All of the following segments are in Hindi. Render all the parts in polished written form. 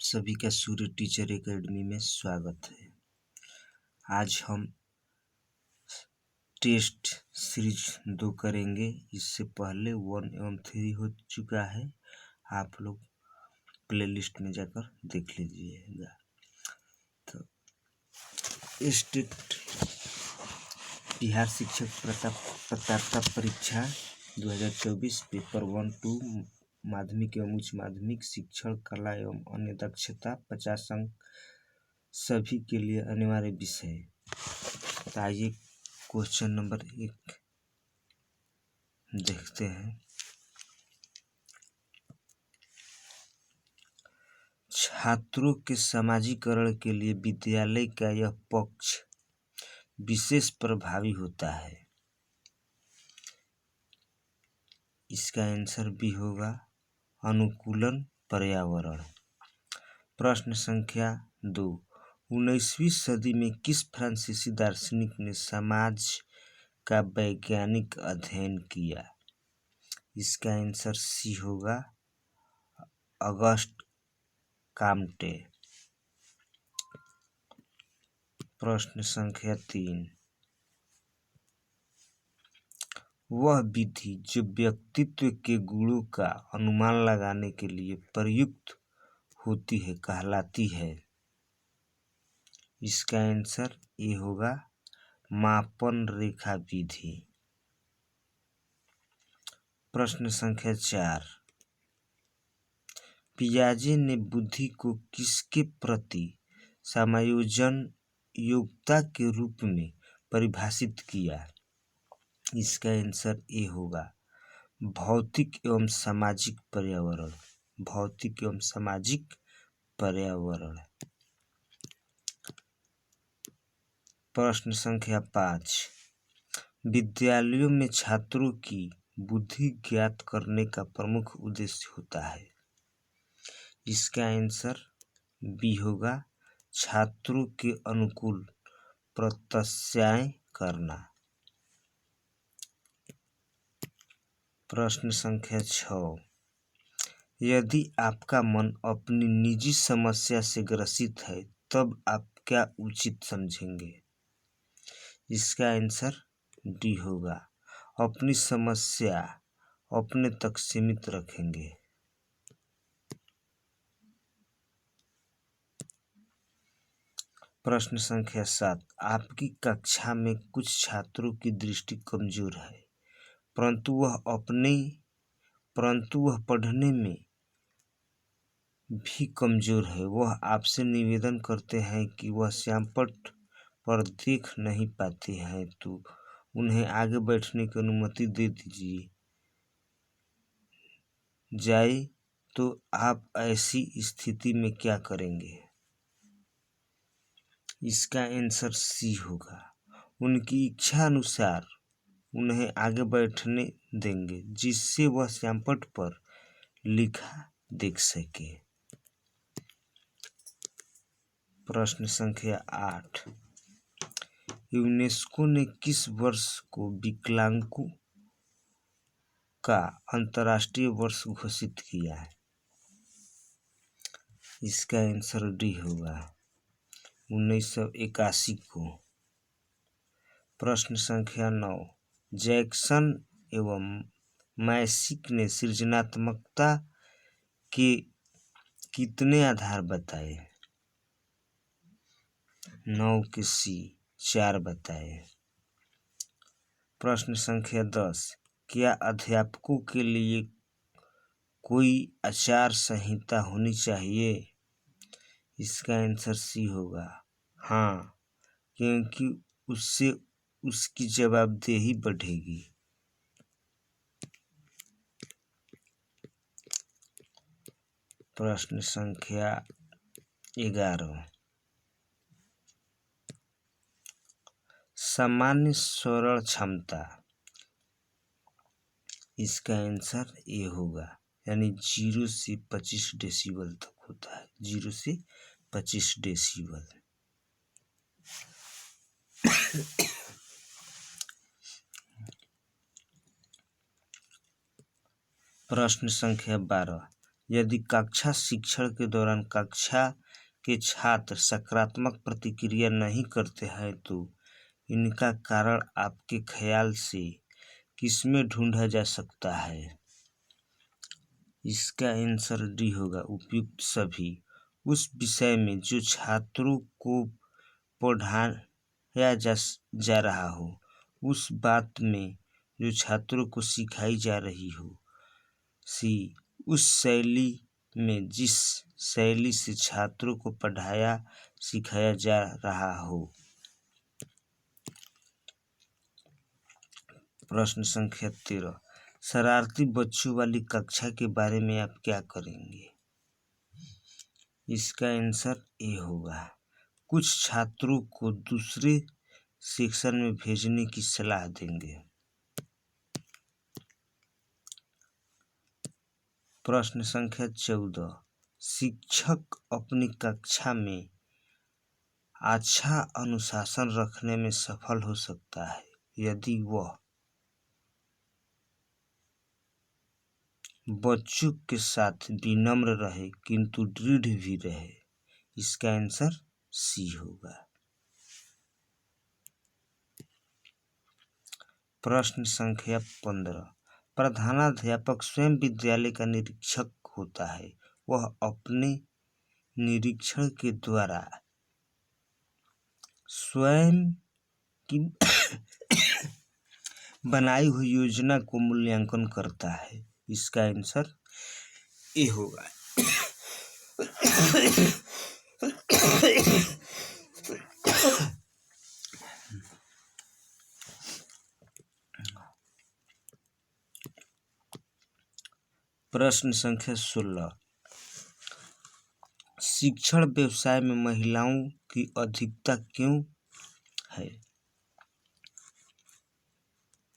सभी का सूर्य टीचर एकेडमी में स्वागत है। आज हम टेस्ट सीरीज 2 करेंगे। इससे पहले 1 एवं 3 हो चुका है, आप लोग प्लेलिस्ट में जाकर देख लीजिएगा। तो स्टेट बिहार शिक्षक पात्रता परीक्षा 2024 पेपर 1-2 माध्यमिक एवं उच्च माध्यमिक शिक्षण कला एवं अन्य दक्षता 50 अंक सभी के लिए अनिवार्य विषय। तो आइए क्वेश्चन नंबर 1 देखते हैं। छात्रों के समाजीकरण के लिए विद्यालय का यह पक्ष विशेष प्रभावी होता है। इसका आंसर भी होगा अनुकूलन पर्यावरण। प्रश्न संख्या 2, 19वीं सदी में किस फ्रांसीसी दार्शनिक ने समाज का वैज्ञानिक अध्ययन किया? इसका आंसर सी होगा अगस्ट काम्टे। प्रश्न संख्या 3, वह विधि जो व्यक्तित्व के गुणों का अनुमान लगाने के लिए प्रयुक्त होती है कहलाती है? इसका आंसर ये होगा मापन रेखा विधि। प्रश्न संख्या 4, पियाजे ने बुद्धि को किसके प्रति समायोजन योग्यता के रूप में परिभाषित किया? इसका आंसर ये होगा भौतिक एवं सामाजिक पर्यावरण। भौतिक एवं सामाजिक पर्यावरण। प्रश्न संख्या 5, विद्यालयों में छात्रों की बुद्धि ज्ञात करने का प्रमुख उद्देश्य होता है? इसका आंसर बी होगा छात्रों के अनुकूल प्रत्याशाएं करना। प्रश्न संख्या 6, यदि आपका मन अपनी निजी समस्या से ग्रसित है तब आप क्या उचित समझेंगे? इसका आंसर डी होगा अपनी समस्या अपने तक सीमित रखेंगे। प्रश्न संख्या 7, आपकी कक्षा में कुछ छात्रों की दृष्टि कमजोर है परंतु वह पढ़ने में भी कमजोर है। वह आपसे निवेदन करते हैं कि वह श्यामपट्ट पर देख नहीं पाते हैं, तो उन्हें आगे बैठने की अनुमति दे दीजिए जाए, तो आप ऐसी स्थिति में क्या करेंगे? इसका आंसर सी होगा उनकी इच्छा अनुसार उन्हें आगे बैठने देंगे जिससे वह श्यामपट्ट पर लिखा देख सके। प्रश्न संख्या 8, यूनेस्को ने किस वर्ष को विकलांगों का अंतर्राष्ट्रीय वर्ष घोषित किया है? इसका आंसर डी होगा 1981 को। प्रश्न संख्या 9, जैक्सन एवं मैसिक ने सृजनात्मकता के कितने आधार बताए? 9 के सी 4 बताए। प्रश्न संख्या 10, क्या अध्यापकों के लिए कोई आचार संहिता होनी चाहिए? इसका आंसर सी होगा हाँ, क्योंकि उससे उसकी जवाबदेही बढ़ेगी। प्रश्न संख्या 11, सामान्य स्वरण क्षमता। इसका आंसर ये होगा यानी 0 से 25 डेसिबल तक होता है। 0 से 25 डेसिबल। प्रश्न संख्या 12, यदि कक्षा शिक्षण के दौरान कक्षा के छात्र सकारात्मक प्रतिक्रिया नहीं करते हैं तो इनका कारण आपके ख्याल से किसमें ढूंढा जा सकता है? इसका आंसर डी होगा, उपयुक्त सभी। उस विषय में जो छात्रों को पढ़ाया जा रहा हो, उस बात में जो छात्रों को सिखाई जा रही हो, सी उस शैली में जिस शैली से छात्रों को पढ़ाया सिखाया जा रहा हो। प्रश्न संख्या 13, शरारती बच्चों वाली कक्षा के बारे में आप क्या करेंगे? इसका आंसर ए होगा, कुछ छात्रों को दूसरे सेक्शन में भेजने की सलाह देंगे। प्रश्न संख्या 14, शिक्षक अपनी कक्षा में अच्छा अनुशासन रखने में सफल हो सकता है यदि वह बच्चों के साथ विनम्र रहे किंतु दृढ़ भी रहे। इसका आंसर सी होगा। प्रश्न संख्या 15, प्रधानाध्यापक स्वयं विद्यालय का निरीक्षक होता है। वह अपने निरीक्षण के द्वारा स्वयं की बनाई हुई योजना को मूल्यांकन करता है। इसका आंसर ए होगा। प्रश्न संख्या 16, शिक्षण व्यवसाय में महिलाओं की अधिकता क्यों है?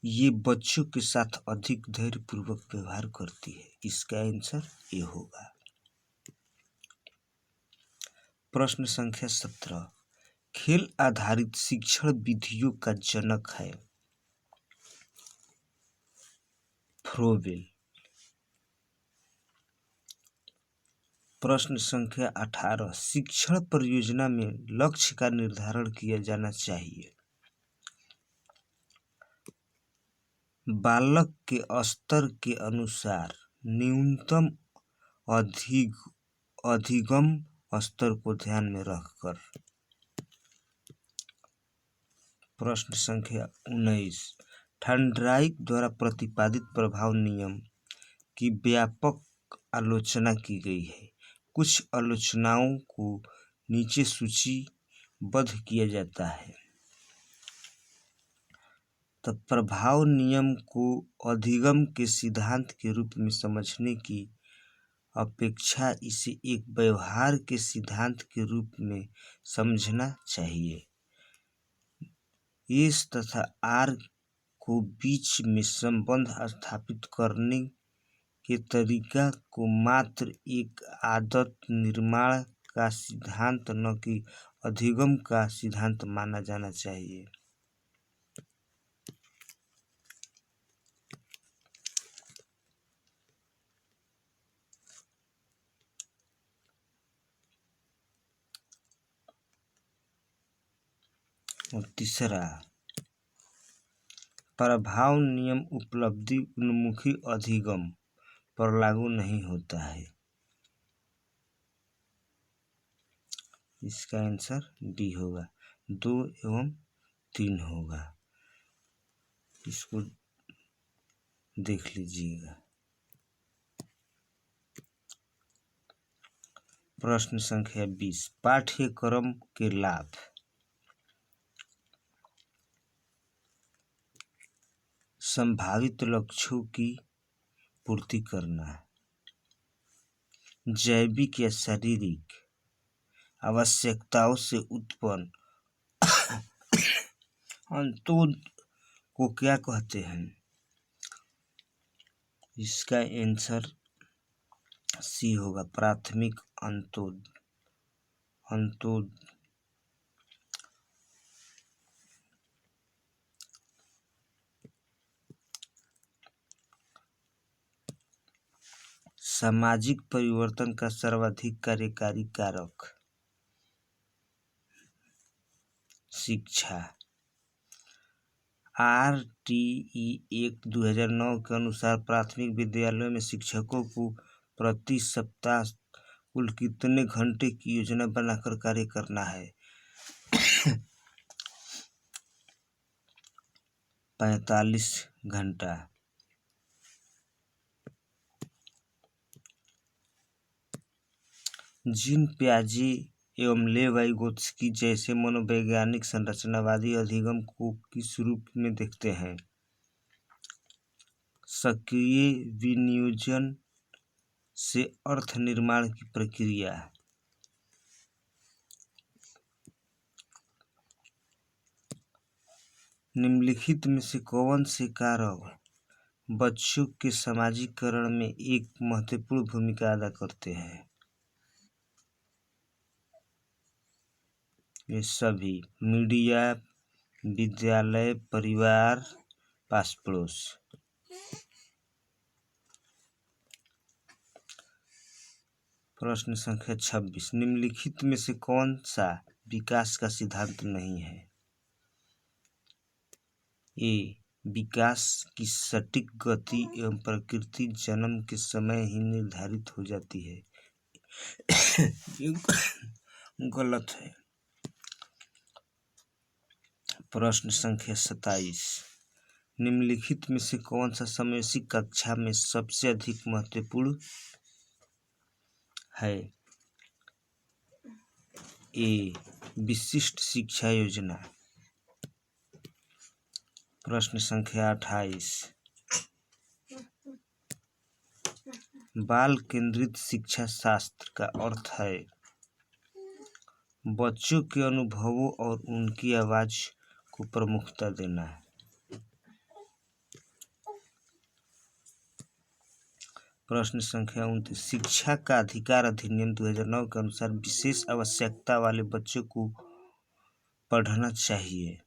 ये बच्चों के साथ अधिक धैर्यपूर्वक व्यवहार करती है। इसका आंसर ए होगा। प्रश्न संख्या 17, खेल आधारित शिक्षण विधियों का जनक है फ्रोबेल। प्रश्न संख्या 18, शिक्षण परियोजना में लक्ष्य का निर्धारण किया जाना चाहिए। बालक के स्तर के अनुसार न्यूनतम अधिगम स्तर को ध्यान में रखकर। प्रश्न संख्या 19, थॉर्नडाइक द्वारा प्रतिपादित प्रभाव नियम की व्यापक आलोचना की गई है। कुछ आलोचनाओं को नीचे सूचीबद्ध किया जाता है। तब प्रभाव नियम को अधिगम के सिद्धांत के रूप में समझने की अपेक्षा इसे एक व्यवहार के सिद्धांत के रूप में समझना चाहिए। एस तथा आर को बीच में संबंध स्थापित करने के तरीका को मात्र एक आदत निर्माण का सिद्धांत न कि अधिगम का सिद्धांत माना जाना चाहिए। और तीसरा, प्रभाव नियम उपलब्धि उन्मुखी अधिगम पर लागू नहीं होता है। इसका आंसर डी होगा, 2 एवं 3 होगा। इसको देख लीजिएगा। प्रश्न संख्या 20, पाठ्यक्रम के लाभ। संभावित लक्ष्यों की पूर्ति करना, जैविक या शारीरिक आवश्यकताओं से उत्पन्न अंतों को क्या कहते हैं? इसका आंसर सी होगा, प्राथमिक अंतों। सामाजिक परिवर्तन का सर्वाधिक कार्यकारी कारक शिक्षा। RTE एक्ट 2009 के अनुसार प्राथमिक विद्यालयों में शिक्षकों को प्रति सप्ताह कुल कितने घंटे की योजना बनाकर कार्य करना है? 45 घंटा। जीन पियाजे एवं ले वाइगोत्स्की जैसे मनोवैज्ञानिक संरचनावादी अधिगम को किस रूप में देखते हैं? सक्रिय विनियोजन से अर्थ निर्माण की प्रक्रिया। निम्नलिखित में से कौन से कारक बच्चों के सामाजिकरण में एक महत्वपूर्ण भूमिका अदा करते हैं? ये सभी: मीडिया, विद्यालय, परिवार, पास पड़ोस। प्रश्न संख्या 26, निम्नलिखित में से कौन सा विकास का सिद्धांत नहीं है? ए, विकास की सटीक गति एवं प्रकृति जन्म के समय ही निर्धारित हो जाती है। ये गलत है। प्रश्न संख्या 27, निम्नलिखित में से कौन सा समावेशी कक्षा में सबसे अधिक महत्वपूर्ण है? ए, विशिष्ट शिक्षा योजना। प्रश्न संख्या 28, बाल केंद्रित शिक्षा शास्त्र का अर्थ है बच्चों के अनुभवों और उनकी आवाज को प्रमुखता देना। प्रश्न संख्या 29, शिक्षा का अधिकार अधिनियम 2009 के अनुसार विशेष आवश्यकता वाले बच्चों को पढ़ना चाहिए।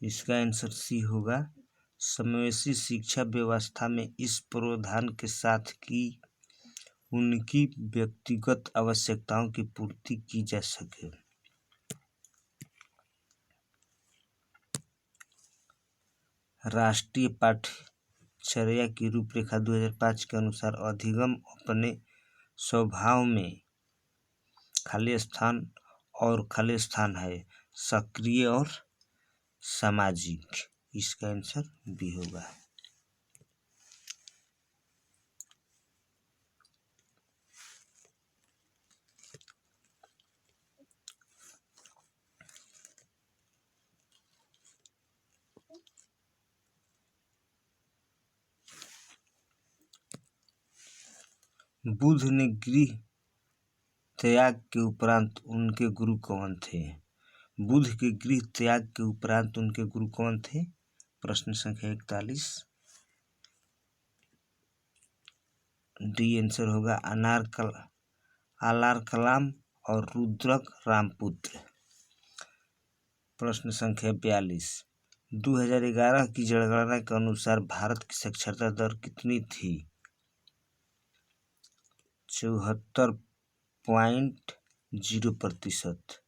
इसका आंसर सी होगा। समावेशी शिक्षा व्यवस्था में इस प्रावधान के साथ कि उनकी व्यक्तिगत आवश्यकताओं की पूर्ति की जा सके। राष्ट्रीय पाठ्यचर्या की रूपरेखा 2005 के अनुसार अधिगम अपने स्वभाव में खाली स्थान है, सक्रिय और सामाजिक। इसका आंसर बी होगा। बुद्ध ने गृह त्याग के उपरांत उनके गुरु कौन थे? बुद्ध के गृह त्याग के उपरांत उनके गुरु कौन थे? प्रश्न संख्या 41, डी आंसर होगा आलार कलाम और रुद्रक रामपुत्र। प्रश्न संख्या 42, 2011 की जनगणना के अनुसार भारत की साक्षरता दर कितनी थी? 74.0%।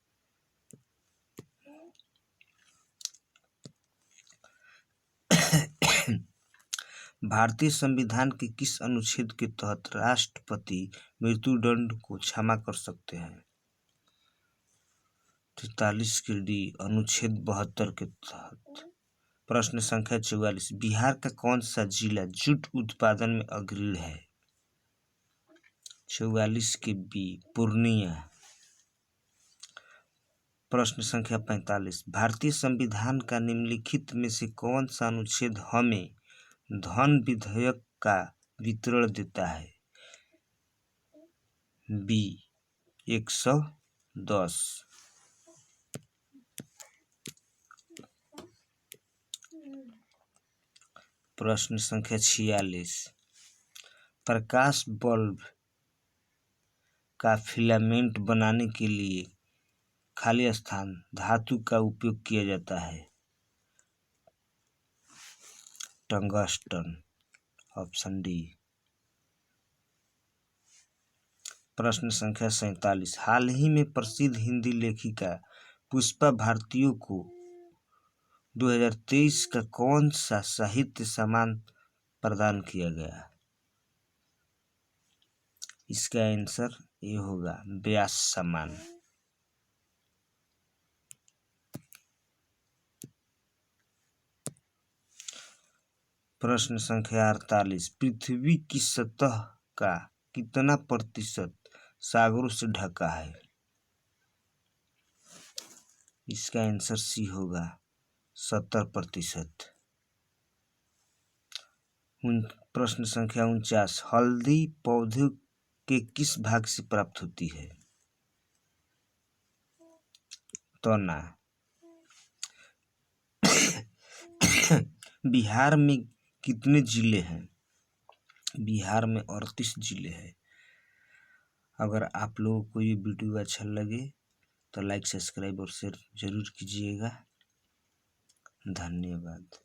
भारतीय संविधान के किस अनुच्छेद के तहत राष्ट्रपति मृत्युदंड को क्षमा कर सकते हैं? 43 के डी, अनुच्छेद 72 के तहत। प्रश्न संख्या 44, बिहार का कौन सा जिला जूट उत्पादन में अग्रणी है? 44 के बी, पूर्णिया। प्रश्न संख्या 45, भारतीय संविधान का निम्नलिखित में से कौन सा अनुच्छेद हमें धन विधेयक का वितरण देता है? बी 110। प्रश्न संख्या 46, प्रकाश बल्ब का फिलामेंट बनाने के लिए खाली स्थान धातु का उपयोग किया जाता है। Tungsten, option D. प्रश्न संख्या 47, हाल ही में प्रसिद्ध हिंदी लेखिका पुष्पा भारती को 2023 का कौन सा साहित्य सम्मान प्रदान किया गया? इसका आंसर ये होगा व्यास सम्मान। प्रश्न संख्या 48, पृथ्वी की सतह का कितना प्रतिशत सागरों से ढका है? इसका आंसर सी होगा 70%। प्रश्न संख्या 49, हल्दी पौधे के किस भाग से प्राप्त होती है? तना। बिहार में कितने जिले हैं? बिहार में 38 जिले हैं। अगर आप लोगों को ये वीडियो अच्छा लगे तो लाइक, सब्सक्राइब और शेयर जरूर कीजिएगा। धन्यवाद।